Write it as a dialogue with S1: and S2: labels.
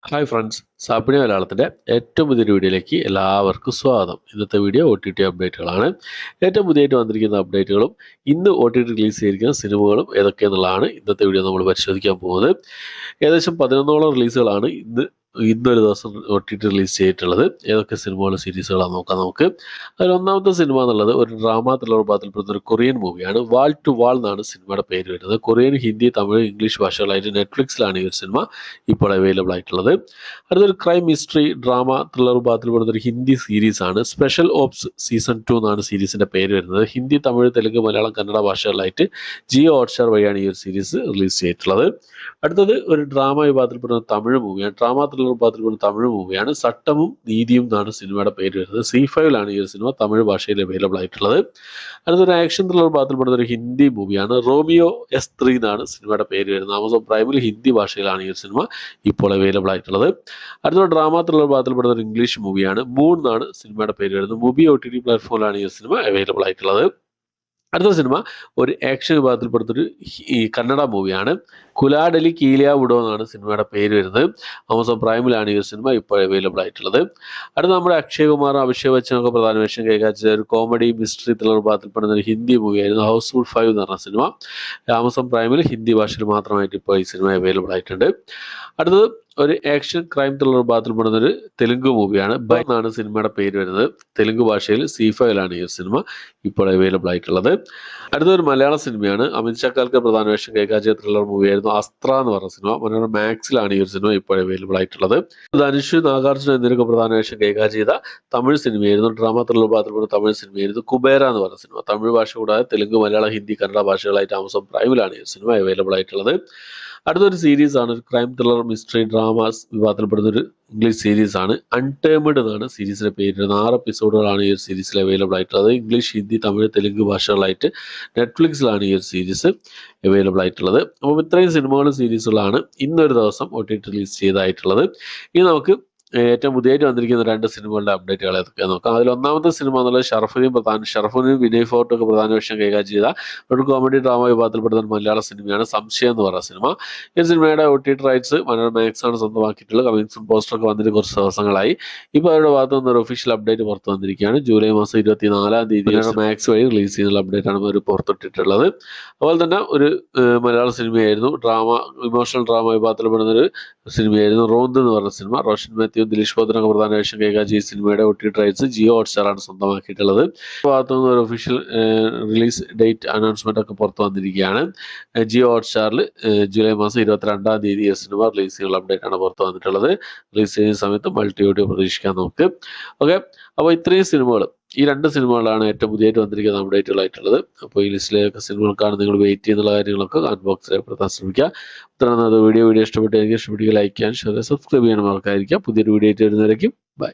S1: Hi friends, സാപ്പിണി മലയാളത്തിൻ്റെ ഏറ്റവും പുതിയൊരു വീഡിയോയിലേക്ക് എല്ലാവർക്കും സ്വാഗതം. ഇന്നത്തെ വീഡിയോ OTT അപ്ഡേറ്റുകളാണ്. ഏറ്റവും പുതിയതായിട്ട് വന്നിരിക്കുന്ന അപ്ഡേറ്റുകളും ഇന്ന് OTT റിലീസ് ചെയ്തിരിക്കുന്ന സിനിമകളും ഏതൊക്കെയെന്നുള്ളതാണ് ഇന്നത്തെ വീഡിയോ നമ്മൾ പരിശോധിക്കാൻ പോകുന്നത്. ഏകദേശം 11ഓളം റിലീസുകളാണ് ഇന്നൊരു ദിവസം OTT റിലീസ് ചെയ്തിട്ടുള്ളത്. ഏതൊക്കെ സിനിമകളും സീരീസുകളാണ് നോക്കാം നമുക്ക്. അതിൽ ഒന്നാമത്തെ സിനിമ എന്നുള്ളത് ഒരു ഡ്രാമ ത്രില്ലർ വിഭാഗത്തിൽപ്പെടുന്ന ഒരു കൊറിയൻ മൂവിയാണ്. വാൾ ടു വാൾ എന്നാണ് സിനിമയുടെ പേര് വരുന്നത്. കൊറിയൻ, ഹിന്ദി, തമിഴ്, ഇംഗ്ലീഷ് ഭാഷകളായിട്ട് നെറ്റ്ഫ്ലിക്സിലാണ് ഈ ഒരു സിനിമ ഇപ്പോൾ അവൈലബിൾ ആയിട്ടുള്ളത്. അടുത്തൊരു ക്രൈം മിസ്റ്ററി ഡ്രാമ ത്രില്ലർ വിഭാഗത്തിൽപ്പെടുന്ന ഒരു ഹിന്ദി സീരീസ് ആണ്. സ്പെഷ്യൽ ഓപ്സ് സീസൺ 2 എന്നാണ് സീരീസിന്റെ പേര് വരുന്നത്. ഹിന്ദി, തമിഴ്, തെലുങ്ക്, മലയാളം, കന്നഡ ഭാഷകളിലായിട്ട് ജിയോ ഹോട്ട്സ്റ്റാർ വഴിയാണ് ഈ ഒരു സീരീസ് റിലീസ് ചെയ്തിട്ടുള്ളത്. അടുത്തത് ഒരു ഡ്രാമ വിഭാഗത്തിൽപ്പെടുന്ന തമിഴ് മൂവിയാണ്. ഡ്രാമ ത്രില്ലർ വിഭാഗത്തിൽപ്പെടുന്ന തമിഴ് മൂവിയാണ്. സട്ടമും നീതിയും എന്നാണ് സിനിമയുടെ പേര് വരുന്നത്. C5ലാണ് ഈ ഒരു സിനിമ തമിഴ് ഭാഷയിൽ അവൈലബിൾ ആയിട്ടുള്ളത്. അടുത്തൊരു ആക്ഷൻ ത്രില്ലർ വിഭാഗത്തിൽപ്പെടുന്ന ഒരു ഹിന്ദി മൂവിയാണ്. റോമിയോ S3 എന്നാണ് സിനിമയുടെ പേര് വരുന്നത്. ആമസോൺ പ്രൈമിൽ ഹിന്ദി ഭാഷയിലാണ് ഈ ഒരു സിനിമ ഇപ്പോൾ അവൈലബിൾ ആയിട്ടുള്ളത്. അടുത്തൊരു ഡ്രാമ ത്രില്ലർ വിഭാഗത്തിൽപ്പെടുന്ന ഒരു ഇംഗ്ലീഷ് മൂവിയാണ്. മൂൺ എന്നാണ് സിനിമയുടെ പേര് വരുന്നത്. മുബി OTT പ്ലാറ്റ്ഫോമിലാണ് ഈ സിനിമ അവൈലബിൾ ആയിട്ടുള്ളത്. അടുത്ത സിനിമ ഒരു ആക്ഷൻ വിഭാഗത്തിൽപ്പെടുത്തൊരു കന്നഡ മൂവിയാണ്. കുലാഡലി കീലിയ വുഡോ എന്നാണ് സിനിമയുടെ പേര് വരുന്നത്. ആമസോൺ പ്രൈമിലാണ് ഈ ഒരു സിനിമ ഇപ്പോൾ അവൈലബിൾ ആയിട്ടുള്ളത്. അടുത്ത നമ്മുടെ അക്ഷയ് കുമാർ, അഭിഷേക് ബച്ചനൊക്കെ പ്രധാന വേഷം കൈകാര്യം ചെയ്ത ഒരു കോമഡി മിസ്റ്ററി ത്രില്ലർ വിഭാഗത്തിൽപ്പെടുന്ന ഒരു ഹിന്ദി മൂവിയായിരുന്നു ഹൗസ്ഫുൾ 5 എന്ന് പറഞ്ഞ സിനിമ. ആമസോൺ പ്രൈമിൽ ഹിന്ദി ഭാഷയിൽ മാത്രമായിട്ട് ഇപ്പോൾ ഈ സിനിമ അവൈലബിൾ ആയിട്ടുണ്ട്. അടുത്തത് ഒരു ആക്ഷൻ ക്രൈം ത്രില്ലർ വിഭാഗത്തിൽപ്പെടുന്ന ഒരു തെലുങ്ക് മൂവിയാണ്. ബൈ എന്നാണ് സിനിമയുടെ പേര് വരുന്നത്. തെലുങ്ക് ഭാഷയിൽ C5ലാണ് ഈ സിനിമ ഇപ്പോൾ അവൈലബിൾ ആയിട്ടുള്ളത്. അടുത്തൊരു മലയാള സിനിമയാണ്. അമിത് ചക്കാൽക്കർ പ്രധാന വേഷം കൈകാര്യം ചെയ്ത ത്രില്ലർ മൂവിയായിരുന്നു അസ്ത്ര എന്ന് പറഞ്ഞ സിനിമ. മനോരമ മാക്സിലാണ് ഈ ഒരു സിനിമ ഇപ്പോൾ അവൈലബിൾ ആയിട്ടുള്ളത്. ധനുഷ്, നാഗാർജുന എന്നിവരൊക്കെ പ്രധാന വേഷം കൈകാര്യം ചെയ്ത തമിഴ് സിനിമയായിരുന്നു. ഡ്രാമ ത്രില്ലർ വിഭാഗത്തിൽപ്പെടുന്ന തമിഴ് സിനിമയായിരുന്നു കുബേര എന്ന് പറഞ്ഞ സിനിമ. തമിഴ് ഭാഷ കൂടാതെ തെലുങ്ക്, മലയാളം, ഹിന്ദി, കന്നഡ ഭാഷകളായിട്ട് ആമസോൺ പ്രൈമിലാണ് ഈ സിനിമ അവൈലബിൾ ആയിട്ടുള്ളത്. അടുത്തൊരു സീരീസ് ആണ്. ഒരു ക്രൈം ത്രില്ലർ മിസ്റ്ററി ഡ്രാമാസ് വിഭാഗത്തിൽപ്പെടുന്ന ഒരു ഇംഗ്ലീഷ് സീരീസ് ആണ്. അൺടേംഡ് എന്നാണ് സീരീസിന്റെ പേര്. 6 എപ്പിസോഡുകളാണ് ഈ ഒരു സീരീസിൽ അവൈലബിൾ ആയിട്ടുള്ളത്. ഇംഗ്ലീഷ്, ഹിന്ദി, തമിഴ്, തെലുങ്ക് ഭാഷകളായിട്ട് നെറ്റ്ഫ്ലിക്സിലാണ് ഈ ഒരു സീരീസ് അവൈലബിൾ ആയിട്ടുള്ളത്. അപ്പോൾ ഇത്രയും സിനിമകളും സീരീസുകളാണ് ഇന്നൊരു ദിവസം OTT റിലീസ് ചെയ്തായിട്ടുള്ളത്. ഇനി നമുക്ക് ഏറ്റവും പുതിയതായിട്ട് വന്നിരിക്കുന്ന 2 സിനിമകളുടെ അപ്ഡേറ്റുകൾ ഏതൊക്കെയാണെന്ന് നോക്കാം. അതിൽ ഒന്നാമത്തെ സിനിമ എന്നുള്ളത് ഷറഫുദ്ദീൻ വിനയ് ഫോർട്ട് ഒക്കെ പ്രധാന വേഷം കൈകാര്യം ചെയ്ത ഒരു കോമഡി ഡ്രാമ വിഭാഗത്തിൽപ്പെടുന്ന ഒരു മലയാള സിനിമയാണ് സംശയം എന്ന് പറയുന്ന സിനിമ. ഈ സിനിമയുടെ OTT റൈറ്റ്സ് മനോരമ മാക്സ് ആണ് സ്വന്തമാക്കിയിട്ടുള്ളത്. കമ്മിങ് സൂൺ പോസ്റ്റർ ഒക്കെ വന്നിട്ട് കുറച്ച് ദിവസങ്ങളായി. ഇപ്പോൾ അവരുടെ ഭാഗത്ത് നിന്ന് ഒരു ഒഫീഷ്യൽ അപ്ഡേറ്റ് പുറത്തു വന്നിരിക്കുകയാണ്. ജൂലൈ മാസം 24-ാം തീയതി മാക്സ് വഴി റിലീസ് ചെയ്യുന്ന അപ്ഡേറ്റ് ആണ് അവർ പുറത്തിട്ടിട്ടുള്ളത്. അതുപോലെ തന്നെ ഒരു മലയാള സിനിമയായിരുന്നു. ഇമോഷണൽ ഡ്രാമ വിഭാഗത്തിൽപ്പെടുന്ന ഒരു സിനിമയായിരുന്നു റോന്ത് എന്ന് പറഞ്ഞ സിനിമ. റോഷൻ മാത്യു, ദിലീഷ് പോത്തനൊക്കെ പ്രധാന വേഷം കൈകാര്യം ചെയ്ത സിനിമയുടെ OTT റൈറ്റ്സ് ജിയോ ഹോട്ട്സ്റ്റാർ ആണ് സ്വന്തമാക്കിയിട്ടുള്ളത്. ഭാഗത്തു നിന്ന് ഒരു ഒഫീഷ്യൽ റിലീസ് ഡേറ്റ് അനൗൺസ്മെന്റ് ഒക്കെ പുറത്തു വന്നിരിക്കുകയാണ്. ജിയോ ഹോട്ട്സ്റ്റാറിൽ ജൂലൈ മാസം 22-ാം തീയതി ഈ സിനിമ റിലീസ് ചെയ്യാനുള്ള അപ്ഡേറ്റ് ആണ് പുറത്തു വന്നിട്ടുള്ളത്. റിലീസ് ചെയ്യുന്ന സമയത്ത് മൾട്ടി ഓഡിയോ പ്രതീക്ഷിക്കാൻ നമുക്ക്. ഓക്കെ, അപ്പോൾ ഇത്രയും സിനിമകൾ, ഈ 2 സിനിമകളാണ് ഏറ്റവും പുതിയതായിട്ട് വന്നിരിക്കുന്ന അപ്ഡേറ്റുകളായിട്ടുള്ളത്. അപ്പോൾ ഈ ലിസ്റ്റിലേക്ക് സിനിമകൾക്കാണ് നിങ്ങൾ വെയിറ്റ് ചെയ്യുന്ന കാര്യങ്ങളൊക്കെ കമന്റ് ബോക്സിൽ രേഖപ്പെടുത്താൻ ശ്രമിക്കുക. ഇത്രയാണ് വീഡിയോ ഇഷ്ടപ്പെട്ടെങ്കിൽ ലൈക്ക് ചെയ്യാൻ, ഷെയർ, സബ്സ്ക്രൈബ് ചെയ്യാൻ മറക്കാതിരിക്കുക. പുതിയൊരു വീഡിയോ ആയിട്ട് വരുന്നവരേക്കും ബൈ.